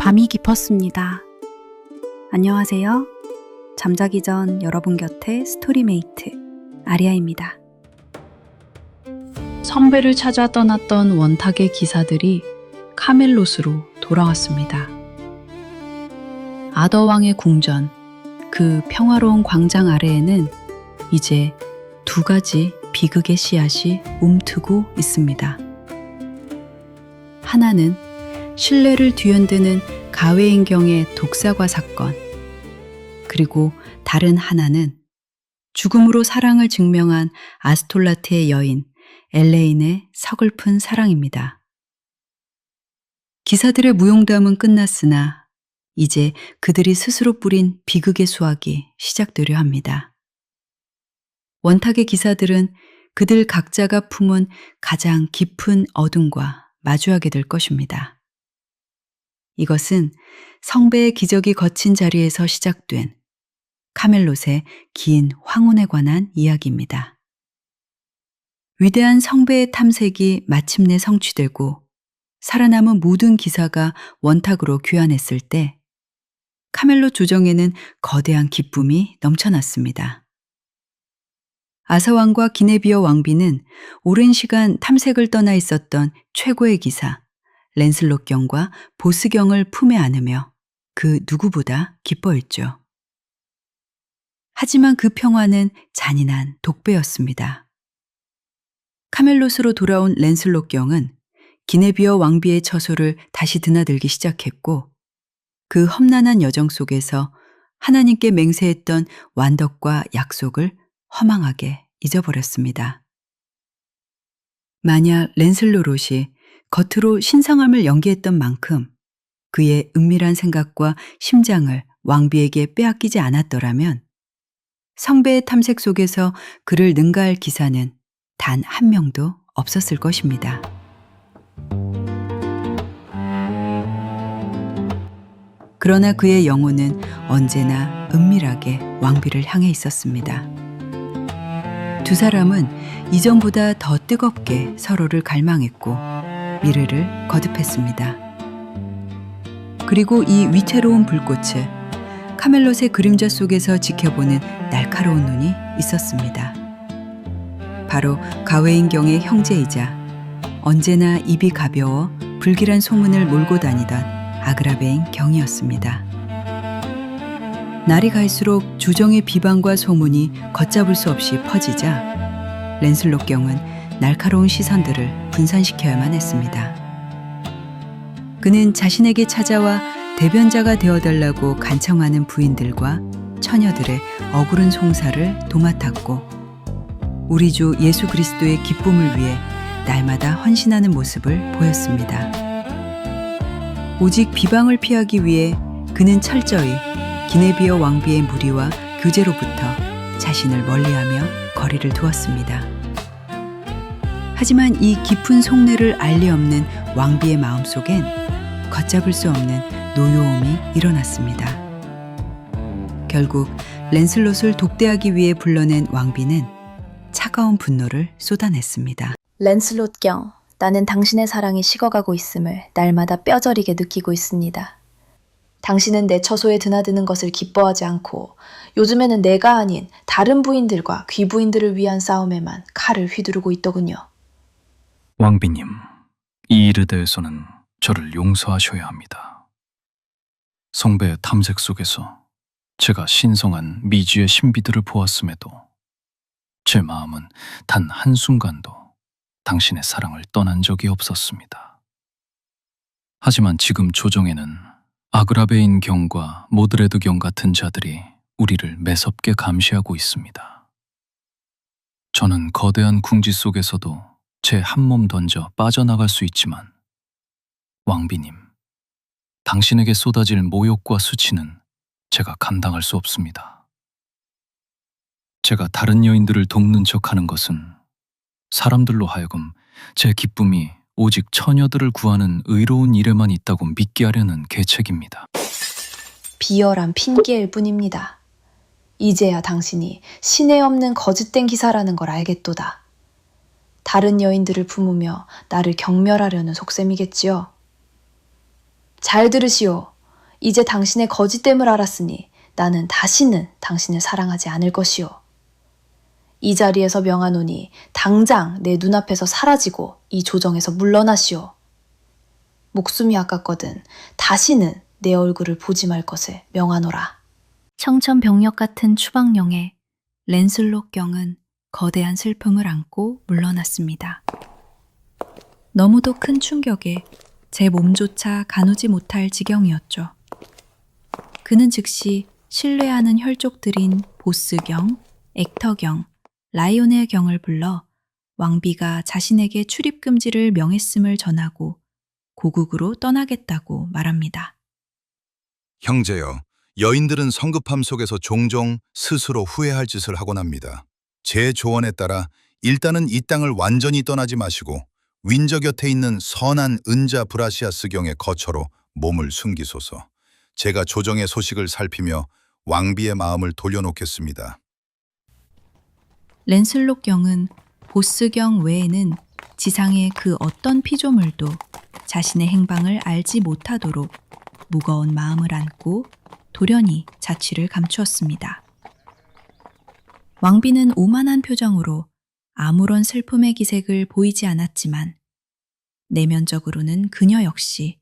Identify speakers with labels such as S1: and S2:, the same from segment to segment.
S1: 밤이 깊었습니다. 안녕하세요. 잠자기 전 여러분 곁에 스토리메이트 아리아입니다.
S2: 성배를 찾아 떠났던 원탁의 기사들이 카멜롯으로 돌아왔습니다. 아더왕의 궁전, 그 평화로운 광장 아래에는 이제 두 가지 비극의 씨앗이 움트고 있습니다. 하나는 신뢰를 뒤흔드는 가웨인경의 독사과 사건, 그리고 다른 하나는 죽음으로 사랑을 증명한 아스톨라트의 여인 엘레인의 서글픈 사랑입니다. 기사들의 무용담은 끝났으나 이제 그들이 스스로 뿌린 비극의 수확이 시작되려 합니다. 원탁의 기사들은 그들 각자가 품은 가장 깊은 어둠과 마주하게 될 것입니다. 이것은 성배의 기적이 거친 자리에서 시작된 카멜롯의 긴 황혼에 관한 이야기입니다. 위대한 성배의 탐색이 마침내 성취되고 살아남은 모든 기사가 원탁으로 귀환했을 때 카멜롯 조정에는 거대한 기쁨이 넘쳐났습니다. 아사왕과 기네비어 왕비는 오랜 시간 탐색을 떠나 있었던 최고의 기사 랜슬롯경과 보스경을 품에 안으며 그 누구보다 기뻐했죠. 하지만 그 평화는 잔인한 독배였습니다. 카멜롯으로 돌아온 랜슬롯경은 기네비어 왕비의 처소를 다시 드나들기 시작했고 그 험난한 여정 속에서 하나님께 맹세했던 완덕과 약속을 허망하게 잊어버렸습니다. 만약 랜슬롯이 겉으로 신성함을 연기했던 만큼 그의 은밀한 생각과 심장을 왕비에게 빼앗기지 않았더라면 성배의 탐색 속에서 그를 능가할 기사는 단 한 명도 없었을 것입니다. 그러나 그의 영혼은 언제나 은밀하게 왕비를 향해 있었습니다. 두 사람은 이전보다 더 뜨겁게 서로를 갈망했고 미래를 거듭했습니다. 그리고 이 위태로운 불꽃을 카멜롯의 그림자 속에서 지켜보는 날카로운 눈이 있었습니다. 바로 가웨인경의 형제이자 언제나 입이 가벼워 불길한 소문을 몰고 다니던 아그라베인 경이었습니다. 날이 갈수록 주정의 비방과 소문이 걷잡을 수 없이 퍼지자 랜슬롯 경은 날카로운 시선들을 분산시켜야만 했습니다. 그는 자신에게 찾아와 대변자가 되어달라고 간청하는 부인들과 처녀들의 억울한 송사를 도맡았고 우리 주 예수 그리스도의 기쁨을 위해 날마다 헌신하는 모습을 보였습니다. 오직 비방을 피하기 위해 그는 철저히 기네비어 왕비의 무리와 교제로부터 자신을 멀리하며 거리를 두었습니다. 하지만 이 깊은 속내를 알리 없는 왕비의 마음속엔 걷잡을 수 없는 노여움이 일어났습니다. 결국 랜슬롯을 독대하기 위해 불러낸 왕비는 차가운 분노를 쏟아냈습니다.
S3: 랜슬롯 경, 나는 당신의 사랑이 식어가고 있음을 날마다 뼈저리게 느끼고 있습니다. 당신은 내 처소에 드나드는 것을 기뻐하지 않고 요즘에는 내가 아닌 다른 부인들과 귀부인들을 위한 싸움에만 칼을 휘두르고 있더군요.
S4: 왕비님, 이 일에 대해서는 저를 용서하셔야 합니다. 성배의 탐색 속에서 제가 신성한 미지의 신비들을 보았음에도 제 마음은 단 한순간도 당신의 사랑을 떠난 적이 없었습니다. 하지만 지금 조정에는 아그라베인 경과 모드레드 경 같은 자들이 우리를 매섭게 감시하고 있습니다. 저는 거대한 궁지 속에서도 제 한 몸 던져 빠져나갈 수 있지만 왕비님, 당신에게 쏟아질 모욕과 수치는 제가 감당할 수 없습니다. 제가 다른 여인들을 돕는 척하는 것은 사람들로 하여금 제 기쁨이 오직 처녀들을 구하는 의로운 일에만 있다고 믿게 하려는 계책입니다.
S3: 비열한 핑계일 뿐입니다. 이제야 당신이 신에 없는 거짓된 기사라는 걸 알겠도다. 다른 여인들을 품으며 나를 경멸하려는 속셈이겠지요. 잘 들으시오. 이제 당신의 거짓됨을 알았으니 나는 다시는 당신을 사랑하지 않을 것이오. 이 자리에서 명하노니 당장 내 눈앞에서 사라지고 이 조정에서 물러나시오. 목숨이 아깝거든 다시는 내 얼굴을 보지 말 것을 명하노라.
S1: 청천벽력 같은 추방령에 랜슬롯 경은 거대한 슬픔을 안고 물러났습니다. 너무도 큰 충격에 제 몸조차 가누지 못할 지경이었죠. 그는 즉시 신뢰하는 혈족들인 보스경, 액터경, 라이오넬 경을 불러 왕비가 자신에게 출입 금지를 명했음을 전하고 고국으로 떠나겠다고 말합니다.
S5: 형제여, 여인들은 성급함 속에서 종종 스스로 후회할 짓을 하곤 합니다. 제 조언에 따라 일단은 이 땅을 완전히 떠나지 마시고 윈저 곁에 있는 선한 은자 브라시아스 경의 거처로 몸을 숨기소서. 제가 조정의 소식을 살피며 왕비의 마음을 돌려놓겠습니다.
S1: 랜슬롯 경은 보스경 외에는 지상의 그 어떤 피조물도 자신의 행방을 알지 못하도록 무거운 마음을 안고 돌연히 자취를 감추었습니다. 왕비는 오만한 표정으로 아무런 슬픔의 기색을 보이지 않았지만 내면적으로는 그녀 역시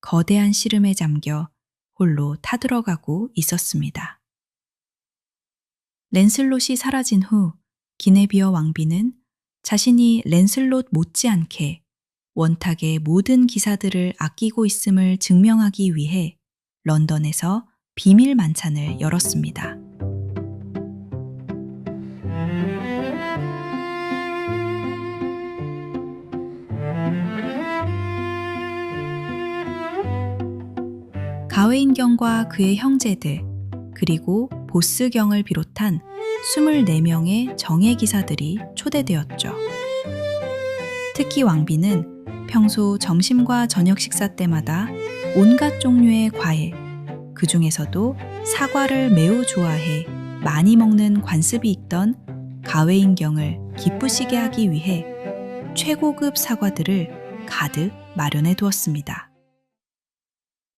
S1: 거대한 시름에 잠겨 홀로 타들어가고 있었습니다. 랜슬롯이 사라진 후 기네비어 왕비는 자신이 랜슬롯 못지않게 원탁의 모든 기사들을 아끼고 있음을 증명하기 위해 런던에서 비밀 만찬을 열었습니다. 가웨인경과 그의 형제들, 그리고 보스경을 비롯한 24명의 정예 기사들이 초대되었죠. 특히 왕비는 평소 점심과 저녁 식사 때마다 온갖 종류의 과일, 그 중에서도 사과를 매우 좋아해 많이 먹는 관습이 있던 가웨인경을 기쁘시게 하기 위해 최고급 사과들을 가득 마련해 두었습니다.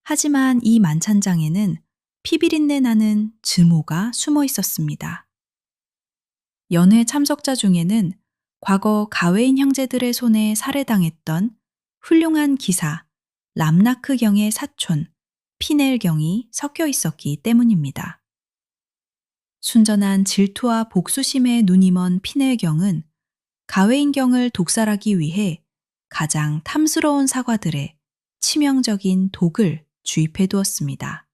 S1: 하지만 이 만찬장에는 피비린내 나는 증오가 숨어 있었습니다. 연회 참석자 중에는 과거 가웨인 형제들의 손에 살해당했던 훌륭한 기사 람나크 경의 사촌 피넬 경이 섞여 있었기 때문입니다. 순전한 질투와 복수심에 눈이 먼 피넬 경은 가웨인 경을 독살하기 위해 가장 탐스러운 사과들에 치명적인 독을 주입해 두었습니다.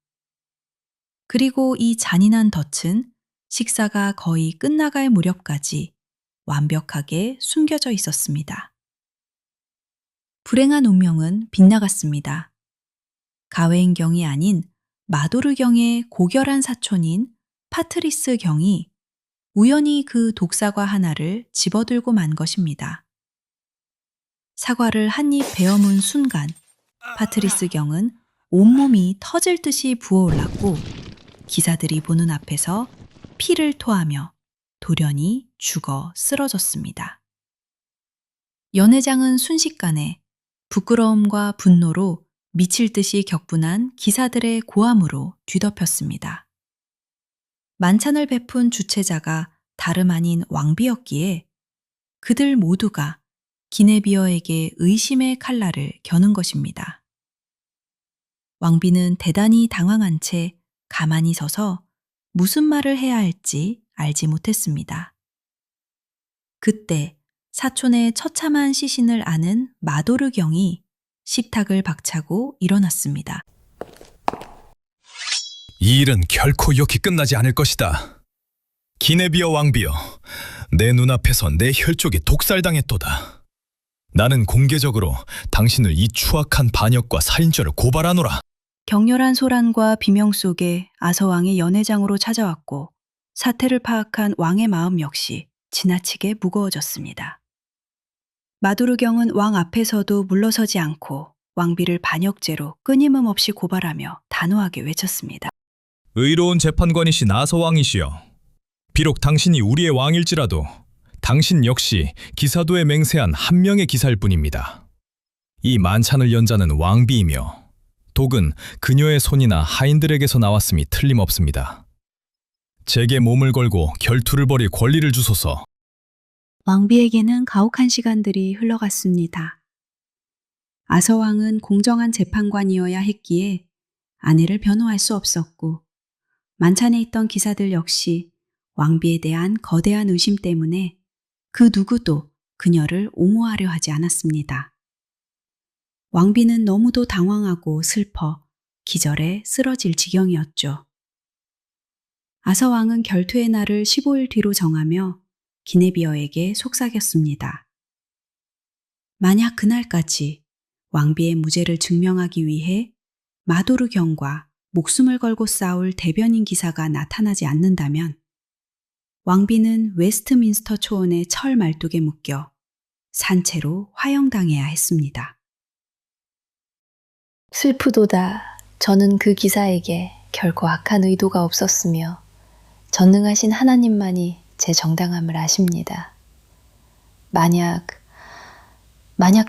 S1: 그리고 이 잔인한 덫은 식사가 거의 끝나갈 무렵까지 완벽하게 숨겨져 있었습니다. 불행한 운명은 빗나갔습니다. 가웨인경이 아닌 마도르경의 고결한 사촌인 파트리스 경이 우연히 그 독사과 하나를 집어들고 만 것입니다. 사과를 한 입 베어문 순간 파트리스 경은 온몸이 터질 듯이 부어올랐고 기사들이 보는 앞에서 피를 토하며 돌연히 죽어 쓰러졌습니다. 연회장은 순식간에 부끄러움과 분노로 미칠 듯이 격분한 기사들의 고함으로 뒤덮였습니다. 만찬을 베푼 주최자가 다름 아닌 왕비였기에 그들 모두가 기네비어에게 의심의 칼날을 겨눈 것입니다. 왕비는 대단히 당황한 채 가만히 서서 무슨 말을 해야 할지 알지 못했습니다. 그때 사촌의 처참한 시신을 아는 마도르 경이 식탁을 박차고 일어났습니다.
S6: 이 일은 결코 이렇게 끝나지 않을 것이다. 기네비어 왕비여, 내 눈앞에서 내 혈족이 독살당했도다. 나는 공개적으로 당신을 이 추악한 반역과 살인죄를 고발하노라.
S1: 격렬한 소란과 비명 속에 아서왕이 연회장으로 찾아왔고 사태를 파악한 왕의 마음 역시 지나치게 무거워졌습니다. 마도르경은 왕 앞에서도 물러서지 않고 왕비를 반역죄로 끊임음 없이 고발하며 단호하게 외쳤습니다.
S6: 의로운 재판관이신 아서왕이시여, 비록 당신이 우리의 왕일지라도 당신 역시 기사도에 맹세한 한 명의 기사일 뿐입니다. 이 만찬을 연 자는 왕비이며 독은 그녀의 손이나 하인들에게서 나왔음이 틀림없습니다. 제게 몸을 걸고 결투를 벌일 권리를 주소서.
S1: 왕비에게는 가혹한 시간들이 흘러갔습니다. 아서왕은 공정한 재판관이어야 했기에 아내를 변호할 수 없었고, 만찬에 있던 기사들 역시 왕비에 대한 거대한 의심 때문에 그 누구도 그녀를 옹호하려 하지 않았습니다. 왕비는 너무도 당황하고 슬퍼 기절에 쓰러질 지경이었죠. 아서왕은 결투의 날을 15일 뒤로 정하며 기네비어에게 속삭였습니다. 만약 그날까지 왕비의 무죄를 증명하기 위해 마도르경과 목숨을 걸고 싸울 대변인 기사가 나타나지 않는다면 왕비는 웨스트민스터 초원의 철 말뚝에 묶여 산채로 화형당해야 했습니다.
S3: 슬프도다. 저는 그 기사에게 결코 악한 의도가 없었으며 전능하신 하나님만이 제 정당함을 아십니다. 만약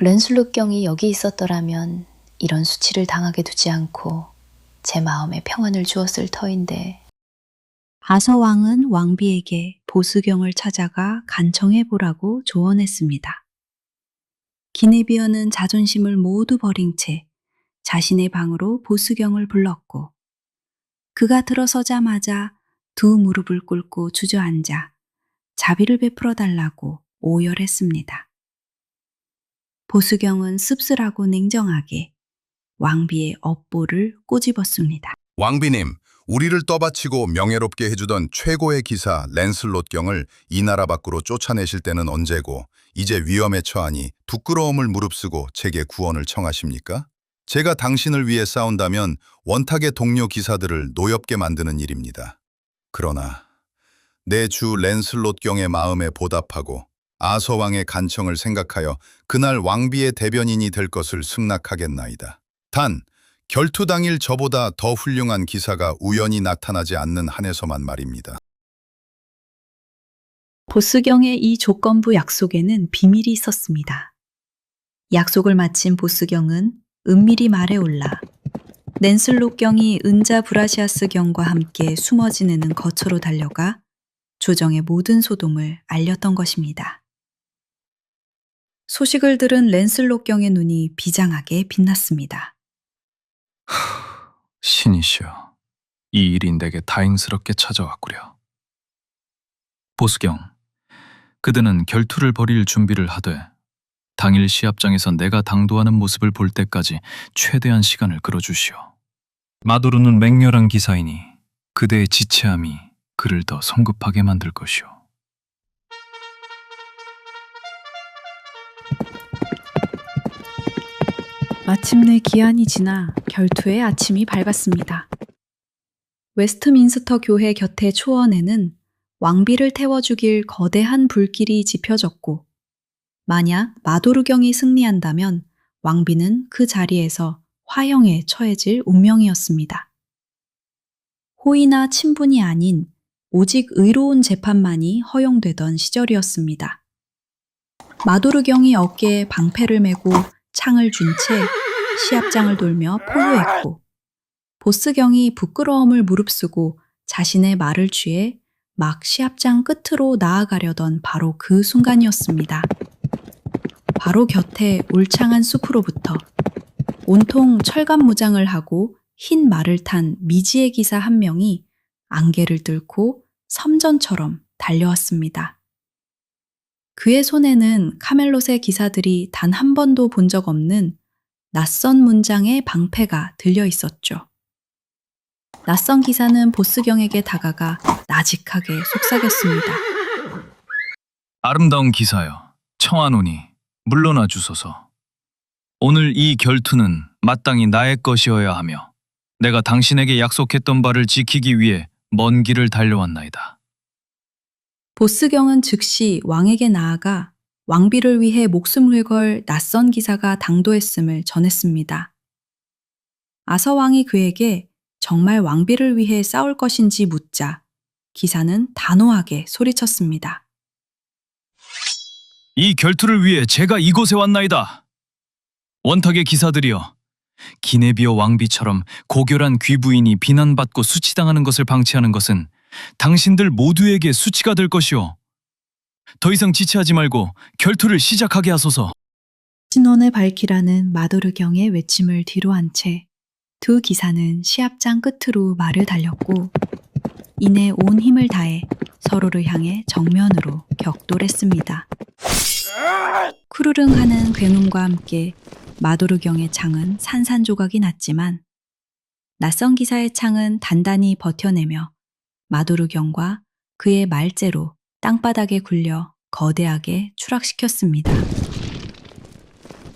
S3: 랜슬롯 경이 여기 있었더라면 이런 수치를 당하게 두지 않고 제 마음에 평안을 주었을 터인데.
S1: 아서왕은 왕비에게 보스경을 찾아가 간청해보라고 조언했습니다. 기네비어는 자존심을 모두 버린 채 자신의 방으로 보스경을 불렀고, 그가 들어서자마자 두 무릎을 꿇고 주저앉아 자비를 베풀어 달라고 오열했습니다. 보스경은 씁쓸하고 냉정하게 왕비의 업보를 꼬집었습니다.
S5: 왕비님, 우리를 떠받치고 명예롭게 해주던 최고의 기사 랜슬롯 경을 이 나라 밖으로 쫓아내실 때는 언제고 이제 위험에 처하니 부끄러움을 무릅쓰고 제게 구원을 청하십니까? 제가 당신을 위해 싸운다면 원탁의 동료 기사들을 노엽게 만드는 일입니다. 그러나 내 주 랜슬롯 경의 마음에 보답하고 아서왕의 간청을 생각하여 그날 왕비의 대변인이 될 것을 승낙하겠나이다. 단, 결투 당일 저보다 더 훌륭한 기사가 우연히 나타나지 않는 한에서만 말입니다.
S1: 보스경의 이 조건부 약속에는 비밀이 있었습니다. 약속을 마친 보스경은 은밀히 말에 올라 랜슬롯 경이 은자 브라시아스 경과 함께 숨어 지내는 거처로 달려가 조정의 모든 소동을 알렸던 것입니다. 소식을 들은 랜슬롯 경의 눈이 비장하게 빛났습니다.
S4: 신이시여, 이 일이 내게 다행스럽게 찾아왔구려. 보스경, 그대는 결투를 벌일 준비를 하되 당일 시합장에서 내가 당도하는 모습을 볼 때까지 최대한 시간을 끌어주시오. 마도르는 맹렬한 기사이니 그대의 지체함이 그를 더 성급하게 만들 것이오.
S1: 마침내 기한이 지나 결투의 아침이 밝았습니다. 웨스트민스터 교회 곁의 초원에는 왕비를 태워 죽일 거대한 불길이 지펴졌고, 만약 마도르경이 승리한다면 왕비는 그 자리에서 화형에 처해질 운명이었습니다. 호의나 친분이 아닌 오직 의로운 재판만이 허용되던 시절이었습니다. 마도르경이 어깨에 방패를 메고 창을 준 채 시합장을 돌며 포효했고, 보스경이 부끄러움을 무릅쓰고 자신의 말을 취해 막 시합장 끝으로 나아가려던 바로 그 순간이었습니다. 바로 곁에 울창한 숲으로부터 온통 철갑 무장을 하고 흰 말을 탄 미지의 기사 한 명이 안개를 뚫고 섬전처럼 달려왔습니다. 그의 손에는 카멜롯의 기사들이 단 한 번도 본 적 없는 낯선 문장의 방패가 들려 있었죠. 낯선 기사는 보스경에게 다가가 나직하게 속삭였습니다.
S4: 아름다운 기사여, 청하노니 물러나 주소서. 오늘 이 결투는 마땅히 나의 것이어야 하며 내가 당신에게 약속했던 바를 지키기 위해 먼 길을 달려왔나이다.
S1: 보스경은 즉시 왕에게 나아가 왕비를 위해 목숨을 걸 낯선 기사가 당도했음을 전했습니다. 아서왕이 그에게 정말 왕비를 위해 싸울 것인지 묻자 기사는 단호하게 소리쳤습니다.
S4: 이 결투를 위해 제가 이곳에 왔나이다. 원탁의 기사들이여, 기네비어 왕비처럼 고결한 귀부인이 비난받고 수치당하는 것을 방치하는 것은 당신들 모두에게 수치가 될 것이오. 더 이상 지체하지 말고 결투를 시작하게 하소서.
S1: 신원을 밝히라는 마도르경의 외침을 뒤로 한 채 두 기사는 시합장 끝으로 말을 달렸고 이내 온 힘을 다해 서로를 향해 정면으로 격돌했습니다. 쿠르릉하는 굉음과 함께 마도르경의 창은 산산조각이 났지만 낯선 기사의 창은 단단히 버텨내며 마도르경과 그의 말재로 땅바닥에 굴려 거대하게 추락시켰습니다.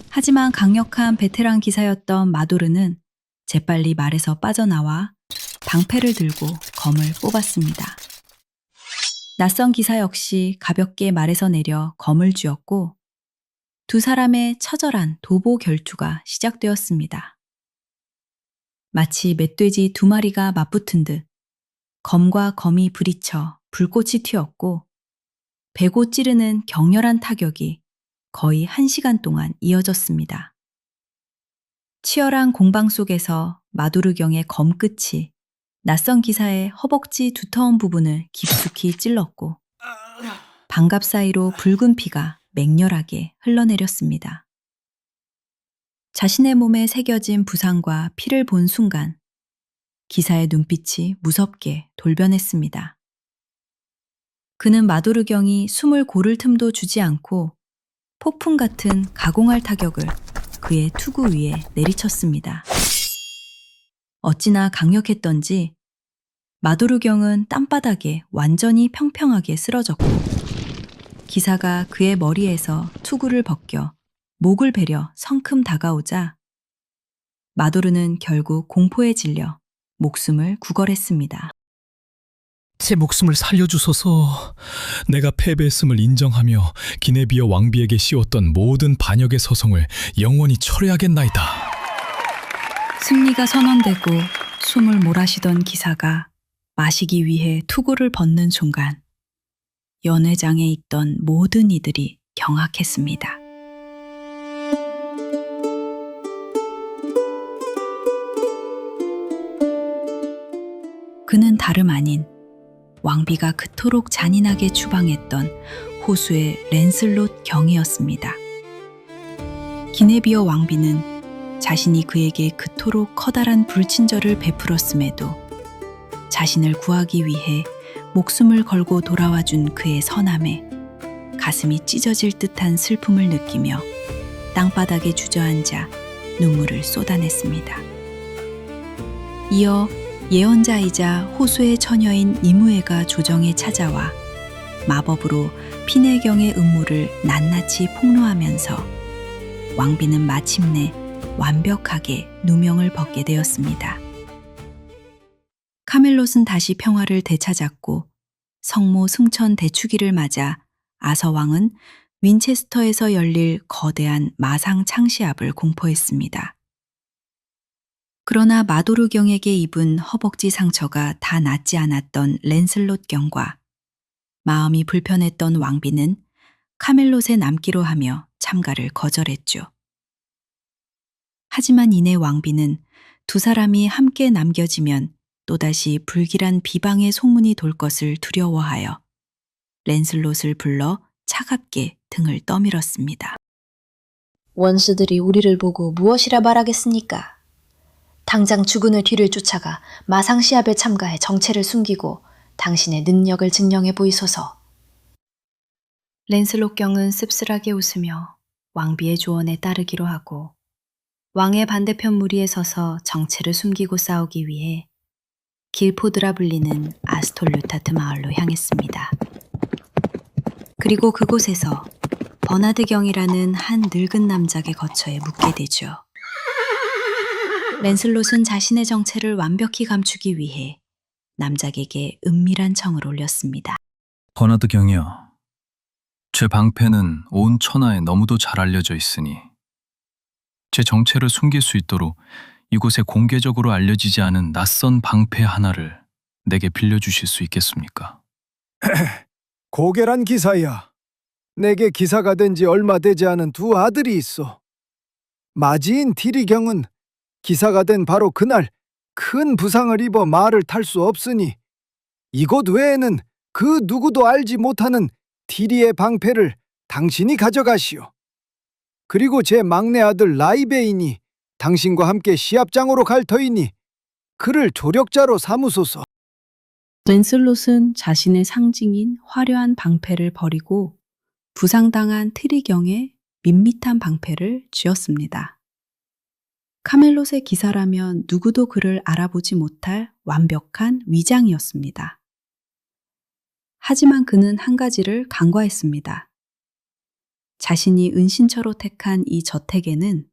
S1: 하지만 강력한 베테랑 기사였던 마도르는 재빨리 말에서 빠져나와 방패를 들고 검을 뽑았습니다. 낯선 기사 역시 가볍게 말에서 내려 검을 쥐었고 두 사람의 처절한 도보 결투가 시작되었습니다. 마치 멧돼지 두 마리가 맞붙은 듯 검과 검이 부딪혀 불꽃이 튀었고 베고 찌르는 격렬한 타격이 거의 1시간 동안 이어졌습니다. 치열한 공방 속에서 마도르경의 검끝이 낯선 기사의 허벅지 두터운 부분을 깊숙이 찔렀고 방갑 사이로 붉은 피가 맹렬하게 흘러내렸습니다. 자신의 몸에 새겨진 부상과 피를 본 순간 기사의 눈빛이 무섭게 돌변했습니다. 그는 마도르경이 숨을 고를 틈도 주지 않고 폭풍 같은 가공할 타격을 그의 투구 위에 내리쳤습니다. 어찌나 강력했던지 마도르경은 땅바닥에 완전히 평평하게 쓰러졌고 기사가 그의 머리에서 투구를 벗겨 목을 베려 성큼 다가오자 마도르는 결국 공포에 질려 목숨을 구걸했습니다.
S6: 제 목숨을 살려주소서. 내가 패배했음을 인정하며 기네비어 왕비에게 씌웠던 모든 반역의 서성을 영원히 철회하겠나이다.
S1: 승리가 선언되고 숨을 몰아쉬던 기사가 마시기 위해 투구를 벗는 순간 연회장에 있던 모든 이들이 경악했습니다. 그는 다름 아닌 왕비가 그토록 잔인하게 추방했던 호수의 랜슬롯 경이었습니다. 기네비어 왕비는 자신이 그에게 그토록 커다란 불친절을 베풀었음에도 자신을 구하기 위해 목숨을 걸고 돌아와준 그의 선함에 가슴이 찢어질 듯한 슬픔을 느끼며 땅바닥에 주저앉아 눈물을 쏟아냈습니다. 이어 예언자이자 호수의 처녀인 니무에가 조정에 찾아와 마법으로 피내경의 음모를 낱낱이 폭로하면서 왕비는 마침내 완벽하게 누명을 벗게 되었습니다. 카멜롯은 다시 평화를 되찾았고 성모 승천 대축일을 맞아 아서왕은 윈체스터에서 열릴 거대한 마상 창시합을 공포했습니다. 그러나 마도르경에게 입은 허벅지 상처가 다 낫지 않았던 랜슬롯 경과 마음이 불편했던 왕비는 카멜롯에 남기로 하며 참가를 거절했죠. 하지만 이내 왕비는 두 사람이 함께 남겨지면 또다시 불길한 비방의 소문이 돌 것을 두려워하여 랜슬롯을 불러 차갑게 등을 떠밀었습니다.
S3: 원수들이 우리를 보고 무엇이라 말하겠습니까? 당장 주군의 뒤를 쫓아가 마상시합에 참가해 정체를 숨기고 당신의 능력을 증명해 보이소서.
S1: 랜슬롯 경은 씁쓸하게 웃으며 왕비의 조언에 따르기로 하고 왕의 반대편 무리에 서서 정체를 숨기고 싸우기 위해 길포드라 불리는 아스톨루타트 마을로 향했습니다. 그리고 그곳에서 버나드 경이라는 한 늙은 남작의 거처에 묵게 되죠. 랜슬롯은 자신의 정체를 완벽히 감추기 위해 남작에게 은밀한 청을 올렸습니다.
S4: 버나드 경이여, 제 방패는 온 천하에 너무도 잘 알려져 있으니 제 정체를 숨길 수 있도록 이곳에 공개적으로 알려지지 않은 낯선 방패 하나를 내게 빌려주실 수 있겠습니까?
S7: 고결한 기사야. 내게 기사가 된 지 얼마 되지 않은 두 아들이 있어. 마지인 디리경은 기사가 된 바로 그날 큰 부상을 입어 말을 탈 수 없으니 이곳 외에는 그 누구도 알지 못하는 티리의 방패를 당신이 가져가시오. 그리고 제 막내 아들 라이베인이 당신과 함께 시합장으로 갈 터이니 그를 조력자로 삼으소서.
S1: 랜슬롯은 자신의 상징인 화려한 방패를 버리고 부상당한 트리경의 밋밋한 방패를 쥐었습니다. 카멜롯의 기사라면 누구도 그를 알아보지 못할 완벽한 위장이었습니다. 하지만 그는 한 가지를 간과했습니다. 자신이 은신처로 택한 이 저택에는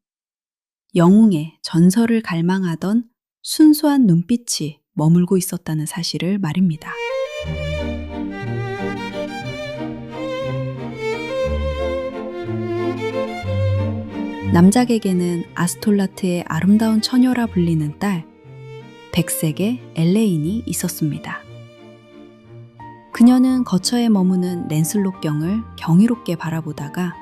S1: 영웅의 전설을 갈망하던 순수한 눈빛이 머물고 있었다는 사실을 말입니다. 남작에게는 아스톨라트의 아름다운 처녀라 불리는 딸, 백색의 엘레인이 있었습니다. 그녀는 거처에 머무는 랜슬롯 경을 경이롭게 바라보다가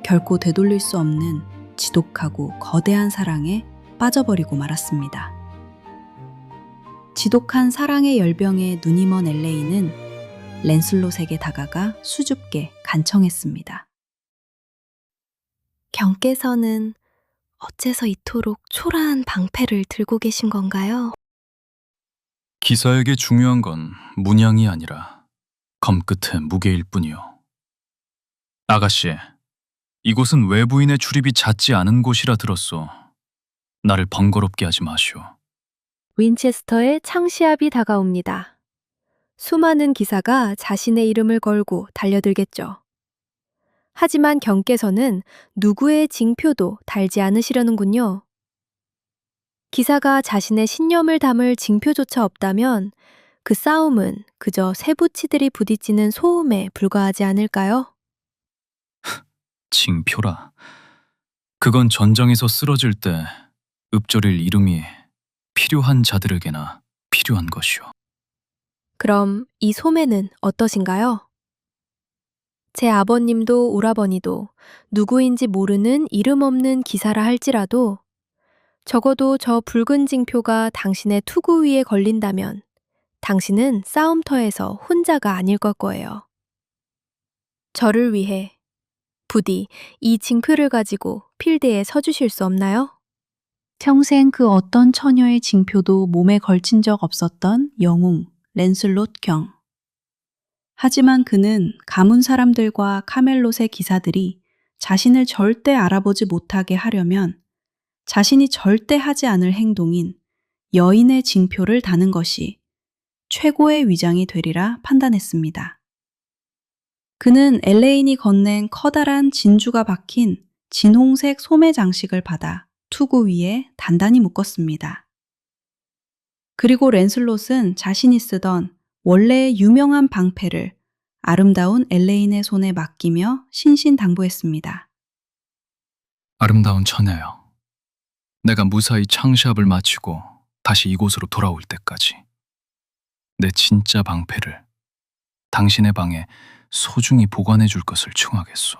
S1: 결코 되돌릴 수 없는 지독하고 거대한 사랑에 빠져버리고 말았습니다. 지독한 사랑의 열병에 눈이 먼 엘레인은 랜슬롯에게 다가가 수줍게 간청했습니다.
S8: 경께서는 어째서 이토록 초라한 방패를 들고 계신 건가요?
S4: 기사에게 중요한 건 문양이 아니라 검 끝의 무게일 뿐이요. 아가씨, 이곳은 외부인의 출입이 잦지 않은 곳이라 들었소. 나를 번거롭게 하지 마시오.
S8: 윈체스터의 창시합이 다가옵니다. 수많은 기사가 자신의 이름을 걸고 달려들겠죠. 하지만 경께서는 누구의 징표도 달지 않으시려는군요. 기사가 자신의 신념을 담을 징표조차 없다면 그 싸움은 그저 세부치들이 부딪히는 소음에 불과하지 않을까요?
S4: 징표라. 그건 전장에서 쓰러질 때 읊조릴 이름이 필요한 자들에게나 필요한 것이오.
S8: 그럼 이 소매는 어떠신가요? 제 아버님도 오라버니도 누구인지 모르는 이름 없는 기사라 할지라도 적어도 저 붉은 징표가 당신의 투구 위에 걸린다면 당신은 싸움터에서 혼자가 아닐 걸 거예요. 저를 위해 부디 이 징표를 가지고 필드에 서주실 수 없나요?
S1: 평생 그 어떤 처녀의 징표도 몸에 걸친 적 없었던 영웅 랜슬롯 경. 하지만 그는 가문 사람들과 카멜롯의 기사들이 자신을 절대 알아보지 못하게 하려면 자신이 절대 하지 않을 행동인 여인의 징표를 다는 것이 최고의 위장이 되리라 판단했습니다. 그는 엘레인이 건넨 커다란 진주가 박힌 진홍색 소매 장식을 받아 투구 위에 단단히 묶었습니다. 그리고 랜슬롯은 자신이 쓰던 원래의 유명한 방패를 아름다운 엘레인의 손에 맡기며 신신당부했습니다.
S4: 아름다운 처녀여, 내가 무사히 창시합을 마치고 다시 이곳으로 돌아올 때까지 내 진짜 방패를 당신의 방에 소중히 보관해 줄 것을 청하겠소.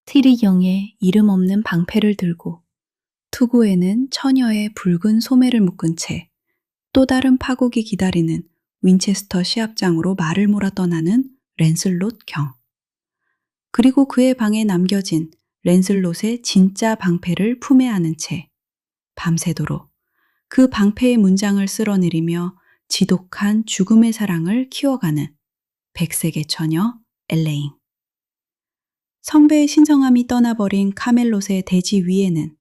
S1: 트리경의 이름 없는 방패를 들고 투구에는 처녀의 붉은 소매를 묶은 채 또 다른 파국이 기다리는 윈체스터 시합장으로 말을 몰아 떠나는 랜슬롯 경. 그리고 그의 방에 남겨진 랜슬롯의 진짜 방패를 품에 안은 채 밤새도록 그 방패의 문장을 쓸어내리며 지독한 죽음의 사랑을 키워가는 백색의 처녀 엘레인. 성배의 신성함이 떠나버린 카멜롯의 대지 위에는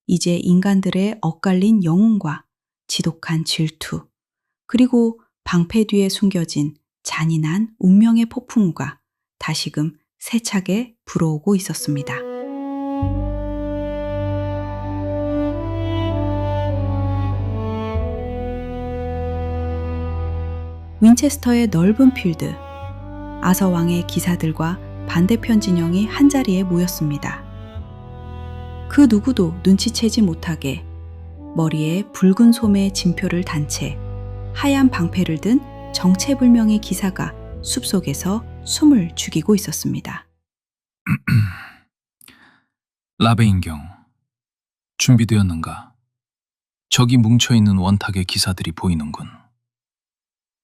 S1: 이제 인간들의 엇갈린 영웅과 지독한 질투, 그리고 방패 뒤에 숨겨진 잔인한 운명의 폭풍우가 다시금 세차게 불어오고 있었습니다. 윈체스터의 넓은 필드, 아서 왕의 기사들과 반대편 진영이 한자리에 모였습니다. 그 누구도 눈치채지 못하게 머리에 붉은 소매 진표를 단 채 하얀 방패를 든 정체불명의 기사가 숲속에서 숨을 죽이고 있었습니다.
S4: 라베인경, 준비되었는가? 저기 뭉쳐있는 원탁의 기사들이 보이는군.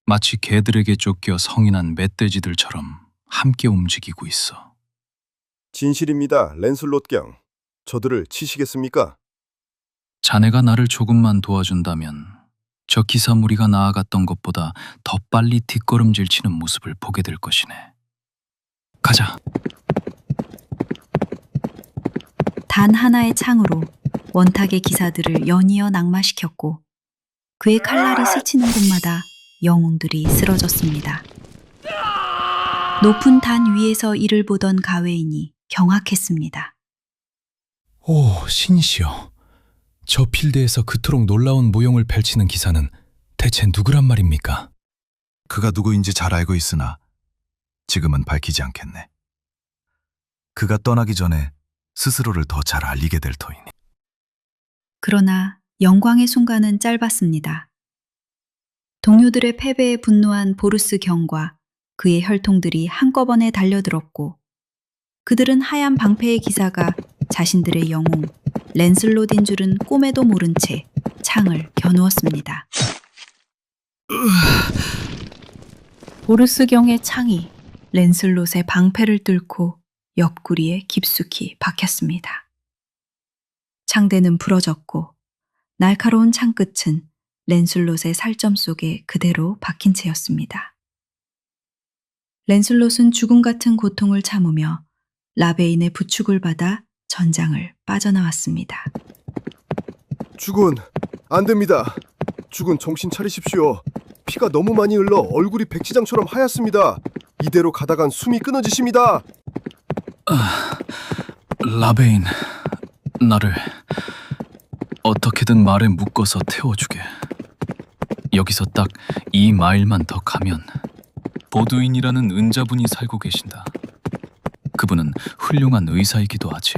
S4: 마치 개들에게 쫓겨 성인한 멧돼지들처럼 함께 움직이고 있어.
S9: 진실입니다, 랜슬롯 경. 저들을 치시겠습니까?
S4: 자네가 나를 조금만 도와준다면 저 기사 무리가 나아갔던 것보다 더 빨리 뒷걸음질 치는 모습을 보게 될 것이네. 가자.
S1: 단 하나의 창으로 원탁의 기사들을 연이어 낙마시켰고 그의 칼날이 스치는 곳마다 영웅들이 쓰러졌습니다. 높은 단 위에서 이를 보던 가웨인이 경악했습니다.
S6: 오, 신이시여. 저 필드에서 그토록 놀라운 모형을 펼치는 기사는 대체 누구란 말입니까?
S10: 그가 누구인지 잘 알고 있으나 지금은 밝히지 않겠네. 그가 떠나기 전에 스스로를 더 잘 알리게 될 터이니.
S1: 그러나 영광의 순간은 짧았습니다. 동료들의 패배에 분노한 보루스 경과 그의 혈통들이 한꺼번에 달려들었고 그들은 하얀 방패의 기사가 자신들의 영웅 랜슬롯인 줄은 꿈에도 모른 채 창을 겨누었습니다. 보루스 경의 창이 랜슬롯의 방패를 뚫고 옆구리에 깊숙이 박혔습니다. 창대는 부러졌고 날카로운 창끝은 랜슬롯의 살점 속에 그대로 박힌 채였습니다. 랜슬롯은 죽음 같은 고통을 참으며 라베인의 부축을 받아 전장을 빠져나왔습니다.
S9: 죽은 안 됩니다. 죽은 정신 차리십시오. 피가 너무 많이 흘러 얼굴이 백지장처럼 하얗습니다. 이대로 가다간 숨이 끊어지십니다.
S4: 라베인, 나를 어떻게든 말에 묶어서 태워주게. 여기서 딱 2마일만 더 가면 보두인이라는 은자분이 살고 계신다. 그분은 훌륭한 의사이기도 하지.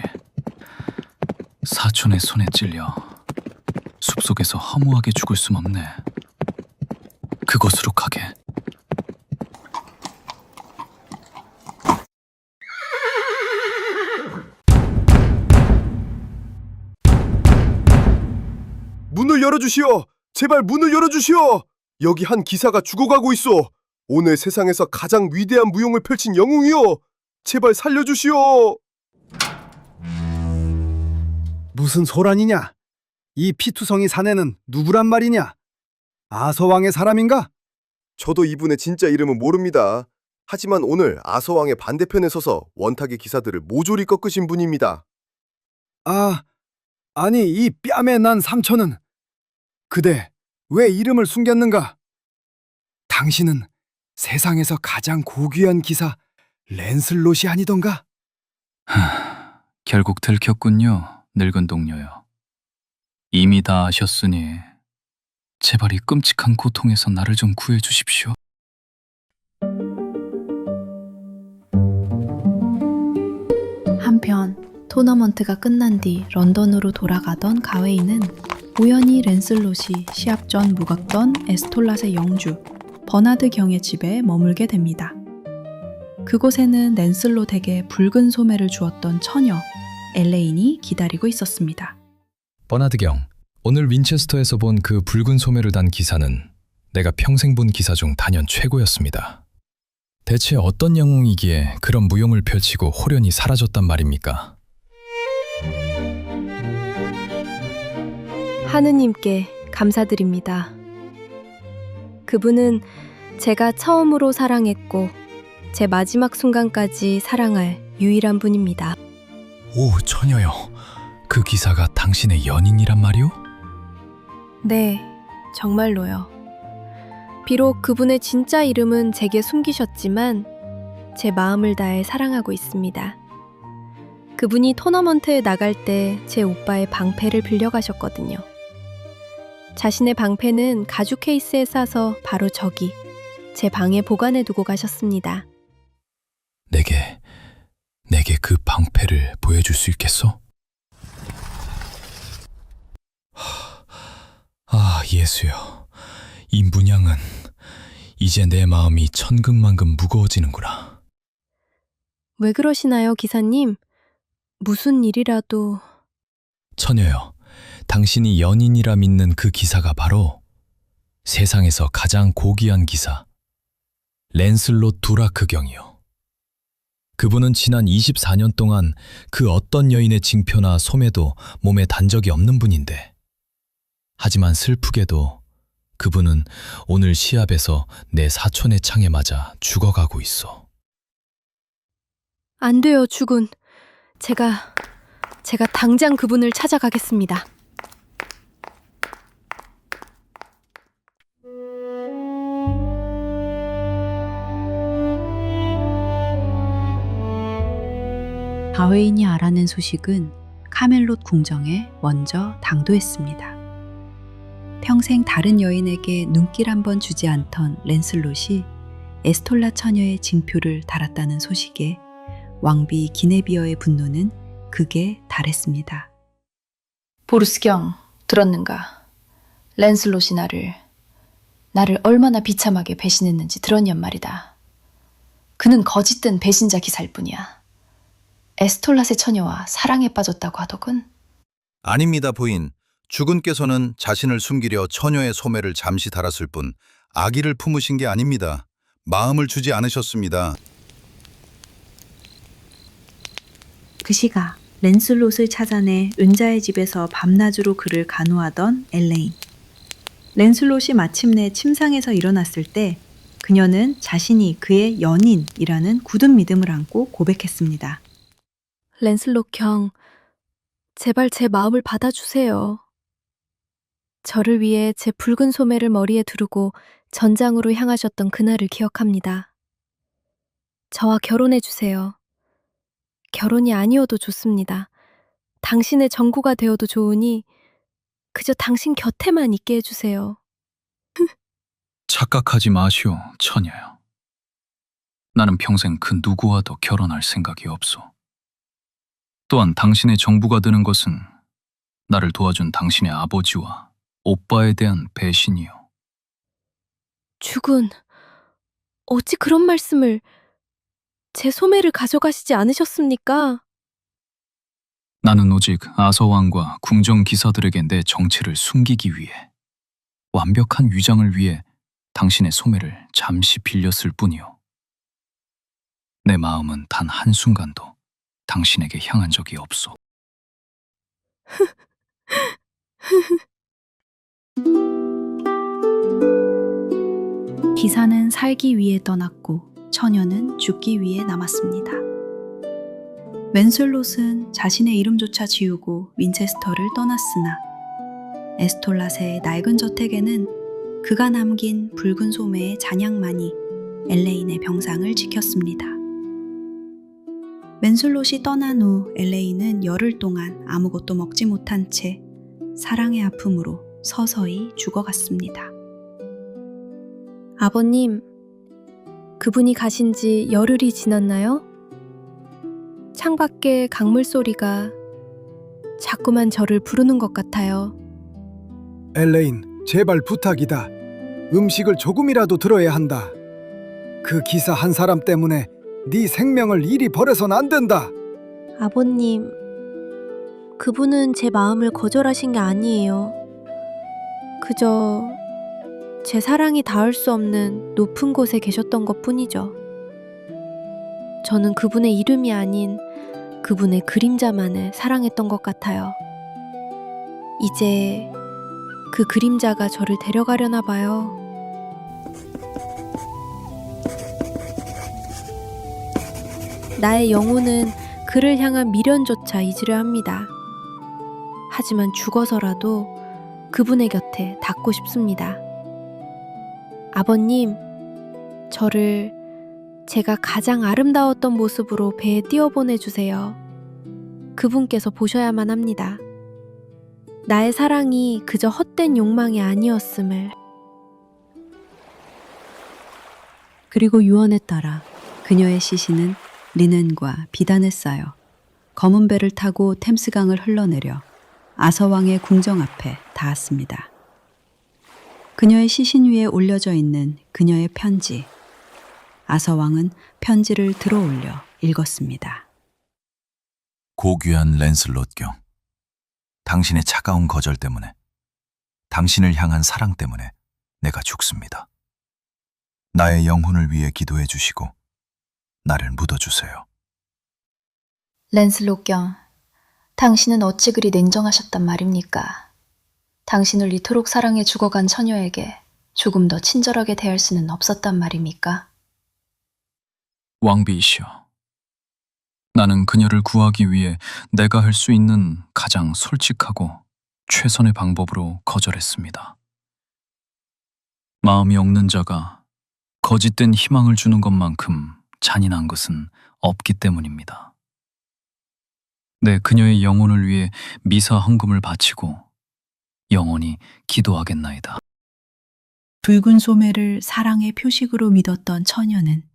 S4: 사촌의 손에 찔려 숲속에서 허무하게 죽을 순 없네. 그곳으로 가게.
S9: 문을 열어주시오. 제발 문을 열어주시오. 여기 한 기사가 죽어가고 있어. 오늘 세상에서 가장 위대한 무용을 펼친 영웅이요. 제발 살려주시오.
S7: 무슨 소란이냐? 이 피투성이 사내는 누구란 말이냐? 아서왕의 사람인가?
S9: 저도 이분의 진짜 이름은 모릅니다. 하지만 오늘 아서왕의 반대편에 서서 원탁의 기사들을 모조리 꺾으신 분입니다.
S7: 아니 이 뺨에 난 상처는 그대 왜 이름을 숨겼는가? 당신은 세상에서 가장 고귀한 기사 랜슬롯이 아니던가?
S4: 결국 들켰군요, 늙은 동료요. 이미 다 아셨으니 제발 이 끔찍한 고통에서 나를 좀 구해주십시오.
S3: 한편 토너먼트가 끝난 뒤 런던으로 돌아가던 가웨이는 우연히 랜슬롯이 시합 전 묵었던 에스톨랏의 영주 버나드 경의 집에 머물게 됩니다. 그곳에는 랜슬롯에게 붉은 소매를 주었던 처녀 엘레인이 기다리고 있었습니다.
S6: 버나드 경, 오늘 윈체스터에서 본 그 붉은 소매를 단 기사는 내가 평생 본 기사 중 단연 최고였습니다. 대체 어떤 영웅이기에 그런 무용을 펼치고 호련히 사라졌단 말입니까?
S8: 하느님께 감사드립니다. 그분은 제가 처음으로 사랑했고 제 마지막 순간까지 사랑할 유일한 분입니다.
S6: 오, 처녀여. 그 기사가 당신의 연인이란 말이오?
S8: 네, 정말로요. 비록 그분의 진짜 이름은 제게 숨기셨지만 제 마음을 다해 사랑하고 있습니다. 그분이 토너먼트에 나갈 때 제 오빠의 방패를 빌려가셨거든요. 자신의 방패는 가죽 케이스에 싸서 바로 저기 제 방에 보관해 두고 가셨습니다.
S6: 내게 그 방패를 보여줄 수 있겠소? 예수여. 이 문양은 이제 내 마음이 천근만근 무거워지는구나.
S8: 왜 그러시나요, 기사님? 무슨 일이라도...
S6: 처녀여, 당신이 연인이라 믿는 그 기사가 바로 세상에서 가장 고귀한 기사, 랜슬롯 두라크 경이요. 그분은 지난 24년 동안 그 어떤 여인의 징표나 소매도 몸에 단 적이 없는 분인데, 하지만 슬프게도 그분은 오늘 시합에서 내 사촌의 창에 맞아 죽어가고 있어.
S8: 안 돼요, 주군. 제가 당장 그분을 찾아가겠습니다.
S1: 바웨인이 알아낸 소식은 카멜롯 궁정에 먼저 당도했습니다. 평생 다른 여인에게 눈길 한 번 주지 않던 랜슬롯이 에스톨라 처녀의 징표를 달았다는 소식에 왕비 기네비어의 분노는 극에 달했습니다.
S3: 보르스경, 들었는가? 랜슬롯이 나를 얼마나 비참하게 배신했는지 들었냔 말이다. 그는 거짓된 배신자 기사일 뿐이야. 에스톨라의 처녀와 사랑에 빠졌다고 하더군.
S5: 아닙니다, 부인. 주군께서는 자신을 숨기려 처녀의 소매를 잠시 달았을 뿐 아기를 품으신 게 아닙니다. 마음을 주지 않으셨습니다.
S1: 그 시각 랜슬롯을 찾아내 은자의 집에서 밤낮으로 그를 간호하던 엘레인. 랜슬롯이 마침내 침상에서 일어났을 때 그녀는 자신이 그의 연인이라는 굳은 믿음을 안고 고백했습니다.
S8: 랜슬롯 경, 제발 제 마음을 받아주세요. 저를 위해 제 붉은 소매를 머리에 두르고 전장으로 향하셨던 그날을 기억합니다. 저와 결혼해주세요. 결혼이 아니어도 좋습니다. 당신의 전구가 되어도 좋으니 그저 당신 곁에만 있게 해주세요.
S4: 착각하지 마시오, 처녀요. 나는 평생 그 누구와도 결혼할 생각이 없소. 또한 당신의 정부가 되는 것은 나를 도와준 당신의 아버지와 오빠에 대한 배신이요.
S8: 주군, 어찌 그런 말씀을... 제 소매를 가져가시지 않으셨습니까?
S4: 나는 오직 아서왕과 궁정 기사들에게 내 정체를 숨기기 위해, 완벽한 위장을 위해 당신의 소매를 잠시 빌렸을 뿐이요. 내 마음은 단 한순간도 당신에게 향한 적이 없소.
S1: 기사는 살기 위해 떠났고 처녀는 죽기 위해 남았습니다. 랜슬롯은 자신의 이름조차 지우고 윈체스터를 떠났으나 에스톨라의 낡은 저택에는 그가 남긴 붉은 소매의 잔향만이 엘레인의 병상을 지켰습니다. 랜슬롯이 떠난 후 엘레인은 열흘 동안 아무것도 먹지 못한 채 사랑의 아픔으로 서서히 죽어갔습니다.
S8: 아버님, 그분이 가신 지 열흘이 지났나요? 창밖에 강물 소리가 자꾸만 저를 부르는 것 같아요.
S7: 엘레인, 제발 부탁이다. 음식을 조금이라도 들어야 한다. 그 기사 한 사람 때문에 네 생명을 이리 버려선 안 된다.
S8: 아버님, 그분은 제 마음을 거절하신 게 아니에요. 그저 제 사랑이 닿을 수 없는 높은 곳에 계셨던 것 뿐이죠. 저는 그분의 이름이 아닌 그분의 그림자만을 사랑했던 것 같아요. 이제 그 그림자가 저를 데려가려나 봐요. 나의 영혼은 그를 향한 미련조차 잊으려 합니다. 하지만 죽어서라도 그분의 곁에 닿고 싶습니다. 아버님, 저를 제가 가장 아름다웠던 모습으로 배에 띄워보내주세요. 그분께서 보셔야만 합니다. 나의 사랑이 그저 헛된 욕망이 아니었음을.
S1: 그리고 유언에 따라 그녀의 시신은 리넨과 비단에 쌓여 검은 배를 타고 템스강을 흘러내려 아서왕의 궁정 앞에 닿았습니다. 그녀의 시신 위에 올려져 있는 그녀의 편지. 아서왕은 편지를 들어올려 읽었습니다.
S10: 고귀한 랜슬롯 경, 당신의 차가운 거절 때문에, 당신을 향한 사랑 때문에 내가 죽습니다. 나의 영혼을 위해 기도해 주시고 나를 묻어주세요.
S3: 랜슬롯 경, 당신은 어찌 그리 냉정하셨단 말입니까? 당신을 이토록 사랑해 죽어간 처녀에게 조금 더 친절하게 대할 수는 없었단 말입니까?
S4: 왕비이시여. 나는 그녀를 구하기 위해 내가 할 수 있는 가장 솔직하고 최선의 방법으로 거절했습니다. 마음이 없는 자가 거짓된 희망을 주는 것만큼 잔인한 것은 없기 때문입니다. 내 그녀의 영혼을 위해 미사 헌금을 바치고 영원히 기도하겠나이다.
S1: 붉은 소매를 사랑의 표식으로 믿었던 처녀는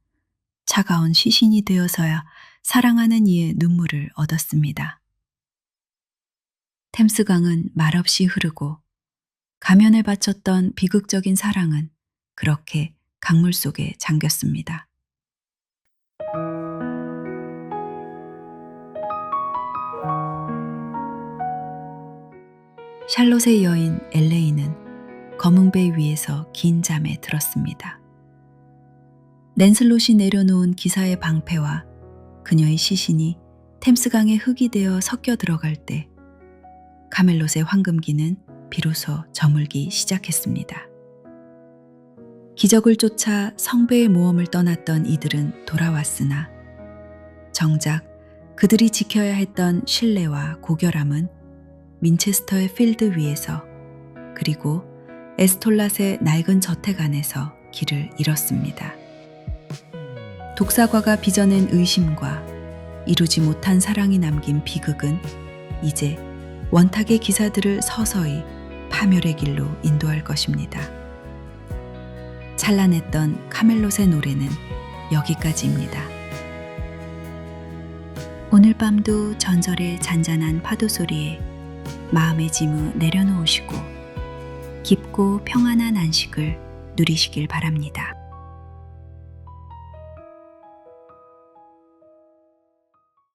S1: 차가운 시신이 되어서야 사랑하는 이의 눈물을 얻었습니다. 템스강은 말없이 흐르고 가면에 바쳤던 비극적인 사랑은 그렇게 강물 속에 잠겼습니다. 샬롯의 여인 엘레인은 검은배 위에서 긴 잠에 들었습니다. 랜슬롯이 내려놓은 기사의 방패와 그녀의 시신이 템스강에 흙이 되어 섞여 들어갈 때 카멜롯의 황금기는 비로소 저물기 시작했습니다. 기적을 쫓아 성배의 모험을 떠났던 이들은 돌아왔으나 정작 그들이 지켜야 했던 신뢰와 고결함은 민체스터의 필드 위에서 그리고 에스톨랏의 낡은 저택 안에서 길을 잃었습니다. 독사과가 빚어낸 의심과 이루지 못한 사랑이 남긴 비극은 이제 원탁의 기사들을 서서히 파멸의 길로 인도할 것입니다. 찬란했던 카멜롯의 노래는 여기까지입니다. 오늘 밤도 전설의 잔잔한 파도 소리에 마음의 짐을 내려놓으시고 깊고 평안한 안식을 누리시길 바랍니다.